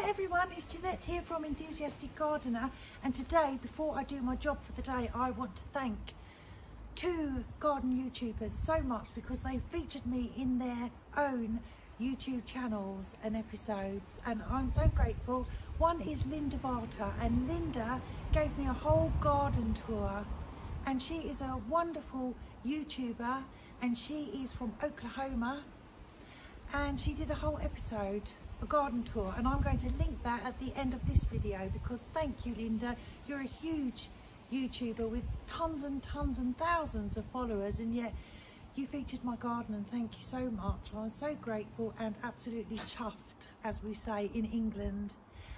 Hi everyone, it's Janette here from Enthusiastic Gardener, and today, before I do my job for the day, I want to thank two garden YouTubers so much because they featured me in their own YouTube channels and episodes, and I'm so grateful. One is Linda Varta, and Linda gave me a whole garden tour, and she is a wonderful YouTuber, and she is from Oklahoma, and she did a whole episode, a garden tour, and I'm going to link that at the end of this video because thank you, Linda. You're a huge YouTuber with tons and tons and thousands of followers, and yet you featured my garden, and thank you so much. I'm so grateful and absolutely chuffed, as we say in England.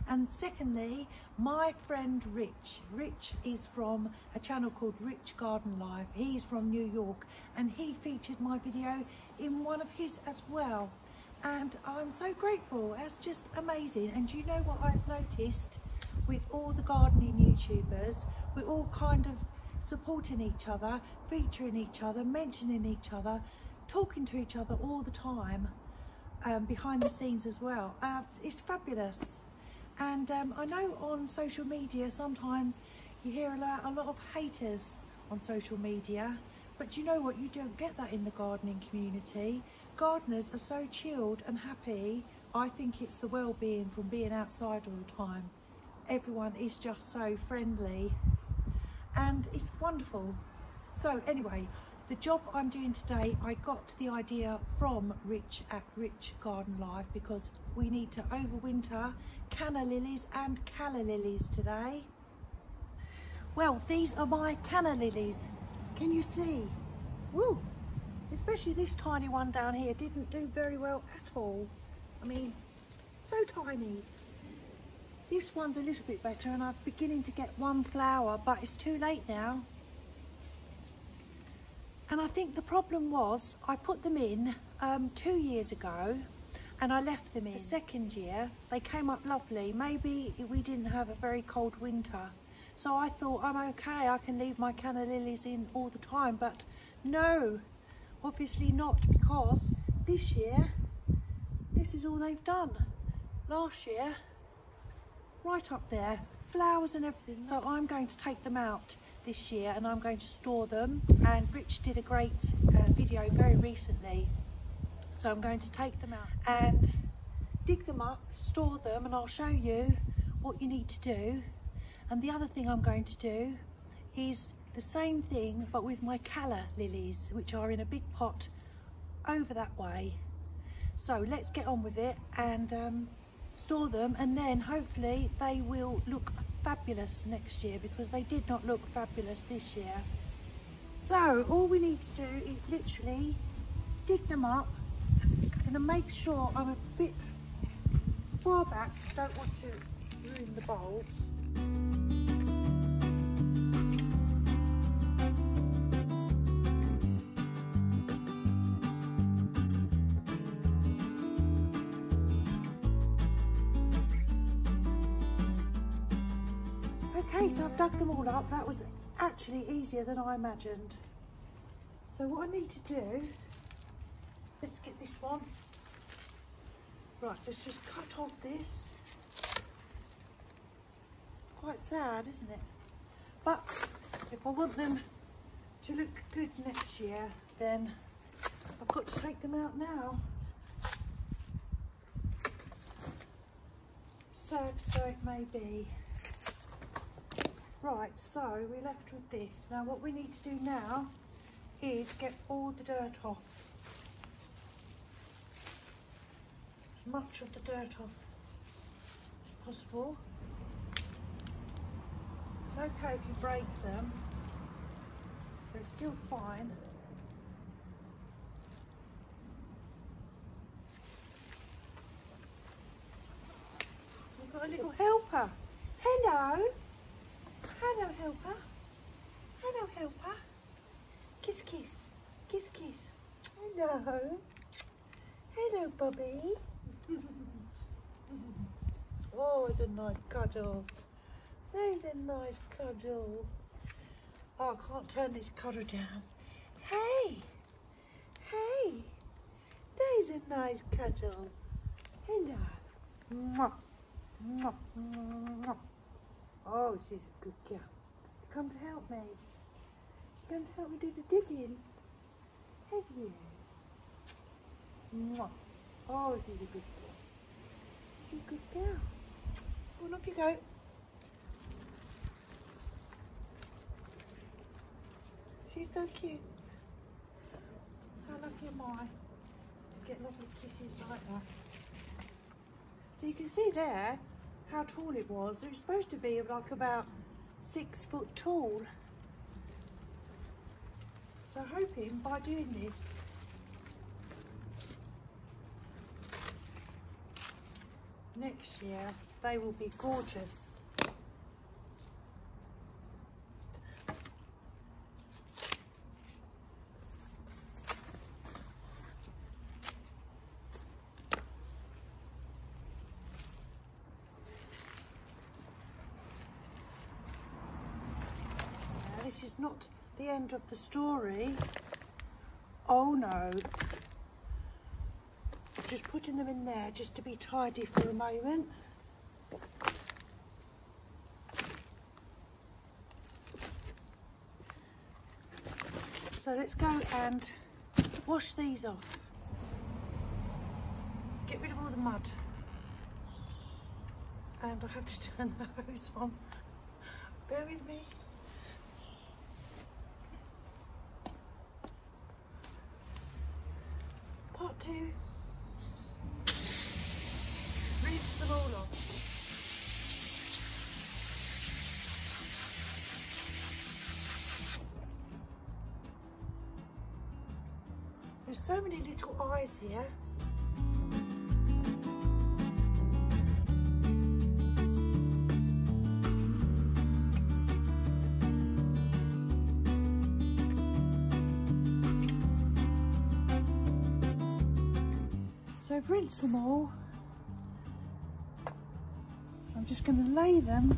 And secondly, my friend Rich. Rich is from a channel called Rich Garden Life. He's from New York, and he featured my video in one of his as well. And I'm so grateful. That's just amazing. And you know what I've noticed with all the gardening YouTubers? We're all kind of supporting each other, featuring each other, mentioning each other, talking to each other all the time, behind the scenes as well. It's fabulous. And I know on social media sometimes you hear a lot of haters on social media, but you know what, you don't get that in the gardening community. Gardeners are so chilled and happy. I think it's the well-being from being outside all the time. Everyone is just so friendly and it's wonderful. So anyway, the job I'm doing today, I got the idea from Rich at Rich Garden Life because we need to overwinter Canna Lilies and Calla Lilies today. Well, these are my Canna Lilies. Can you see? Woo! Especially this tiny one down here didn't do very well at all. I mean, so tiny. This one's a little bit better, and I'm beginning to get one flower, but it's too late now. And I think the problem was I put them in 2 years ago and I left them in. The second year they came up lovely. Maybe we didn't have a very cold winter, so I thought I'm okay, I can leave my Canna Lilies in all the time, but no, obviously not, because this year this is all they've done. Last year, right up there, flowers and everything. So I'm going to take them out this year and I'm going to store them, and Rich did a great video very recently, so I'm going to take them out and dig them up, store them, and I'll show you what you need to do. And the other thing I'm going to do is the same thing but with my Calla Lilies, which are in a big pot over that way. So let's get on with it and store them, and then hopefully they will look fabulous next year because they did not look fabulous this year. So all we need to do is literally dig them up. I'm going to make sure I'm a bit far back, don't want to ruin the bulbs. Okay, so I've dug them all up. That was actually easier than I imagined. So what I need to do, let's get this one. Right, let's just cut off this. Quite sad, isn't it? But if I want them to look good next year, then I've got to take them out now. Sad so it may be. Right, so we're left with this. Now what we need to do now is get all the dirt off. As much of the dirt off as possible. It's okay if you break them, they're still fine. We've got a little helper. Hello! Hello, helper. Hello, helper. Kiss, kiss. Kiss, kiss. Hello. Hello, Bobby. Oh, it's a nice cuddle. There's a nice cuddle. Oh, I can't turn this cuddle down. Hey. Hey. There's a nice cuddle. Hello. Mwah. Mwah, mwah, mwah. Oh, she's a good girl. You come to help me. You come to help me do the digging. Have you? Mwah. Oh, she's a good girl. She's a good girl. Well, off you go. She's so cute. How lucky am I to get lovely kisses like that? So you can see there how tall it was. It was supposed to be like about 6 foot tall. So hoping by doing this, next year they will be gorgeous. This is not the end of the story. Oh no. Just putting them in there just to be tidy for a moment. So let's go and wash these off. Get rid of all the mud. And I have to turn the hose on. Bear with me. Part 2. Rinse them all off. There's so many little eyes here. So I've rinsed them all. I'm just going to lay them.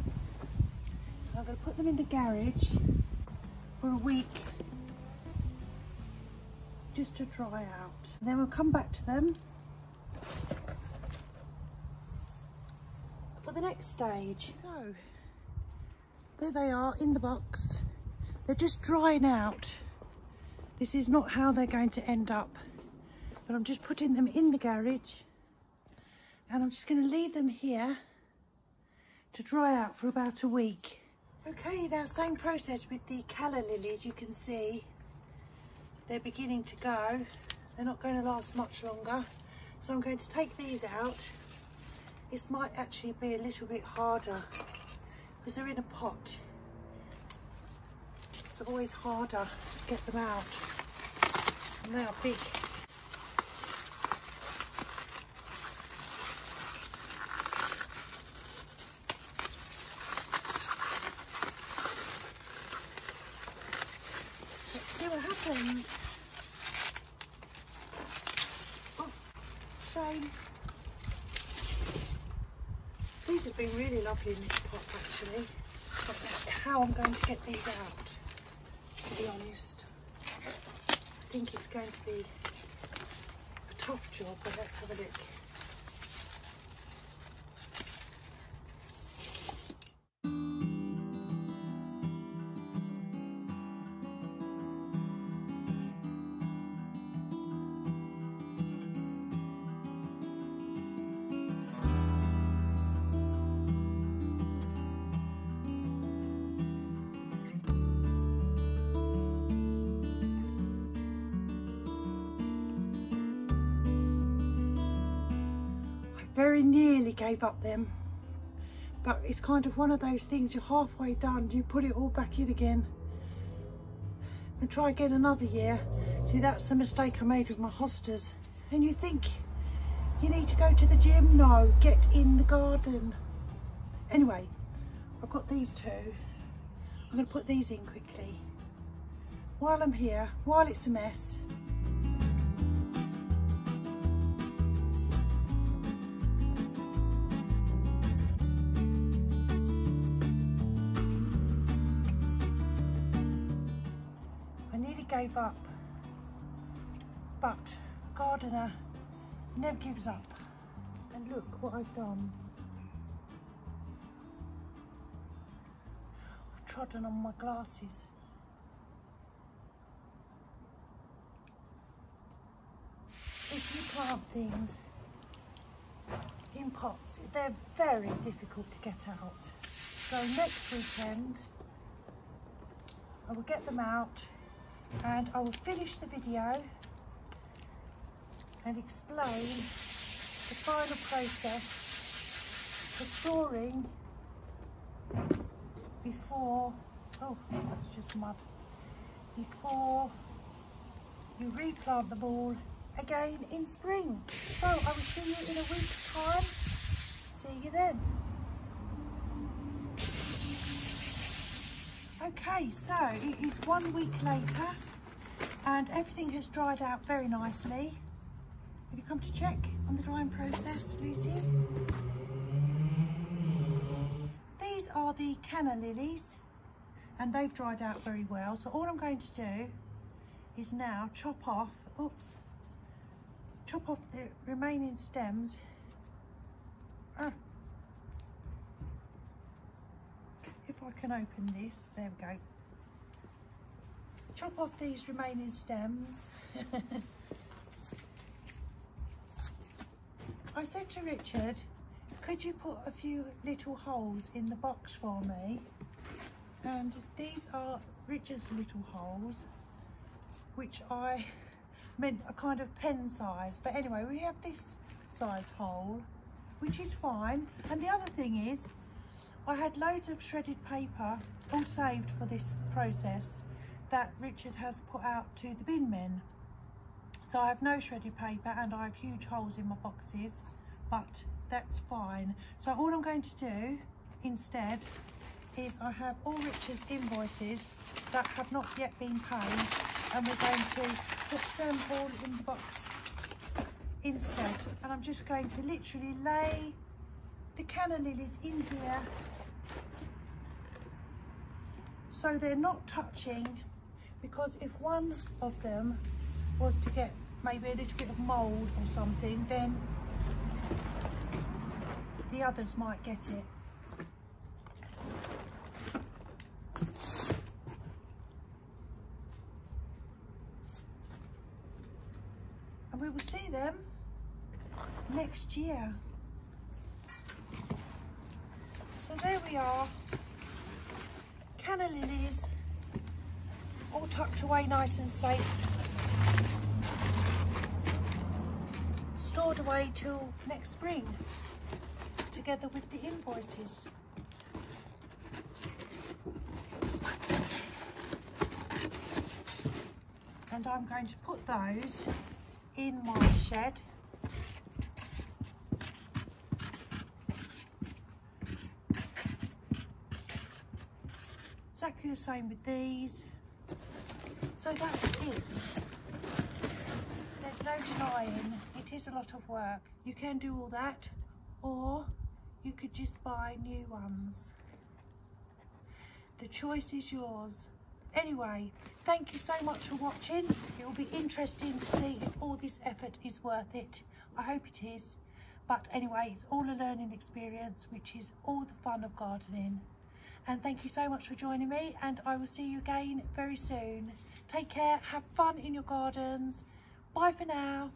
I'm going to put them in the garage for a week just to dry out. And then we'll come back to them for the next stage. So there they are in the box. They're just drying out. This is not how they're going to end up. But I'm just putting them in the garage and I'm just going to leave them here to dry out for about a week. Okay, now same process with the Calla Lilies. You can see they're beginning to go. They're not going to last much longer. So I'm going to take these out. This might actually be a little bit harder because they're in a pot. It's always harder to get them out. And they are big. See what happens. Oh, shame. These have been really lovely in this pot actually. I don't know how I'm going to get these out, to be honest. I think it's going to be a tough job, but let's have a look. Very nearly gave up them, but it's kind of one of those things, you're halfway done, you put it all back in again and try again another year. See, that's the mistake I made with my hostas. And you think you need to go to the gym? No, get in the garden. Anyway, I've got these two. I'm going to put these in quickly while I'm here, while it's a mess. Gave up, but a gardener never gives up. And look what I've done. trodden on my glasses. If you plant things in pots, they're very difficult to get out. So next weekend I will get them out and I will finish the video and explain the final process for storing before, oh that's just mud, before you replant them all again in spring. So I will see you in a week's time. See you then. Okay, so it is 1 week later and everything has dried out very nicely. Have you come to check on the drying process, Lucy? These are the Canna Lilies and they've dried out very well. So all I'm going to do is now chop off the remaining stems. If I can open this, there we go. Chop off these remaining stems. I said to Richard, could you put a few little holes in the box for me? And these are Richard's little holes, which I meant a kind of pen size, but anyway, we have this size hole, which is fine. And the other thing is, I had loads of shredded paper all saved for this process that Richard has put out to the bin men. So I have no shredded paper and I have huge holes in my boxes, but that's fine. So all I'm going to do instead is I have all Richard's invoices that have not yet been paid, and we're going to put them all in the box instead. And I'm just going to literally lay the Canna Lilies in here so they're not touching, because if one of them was to get maybe a little bit of mould or something, then the others might get it. And we will see them next year. So there we are, Canna Lilies, all tucked away nice and safe, stored away till next spring, together with the invoices. And I'm going to put those in my shed. Exactly the same with these. So that's it. There's no denying it is a lot of work. You can do all that, or you could just buy new ones. The choice is yours. Anyway, thank you so much for watching. It will be interesting to see if all this effort is worth it. I hope it is. But anyway, it's all a learning experience, which is all the fun of gardening. And thank you so much for joining me, and I will see you again very soon. Take care, have fun in your gardens. Bye for now.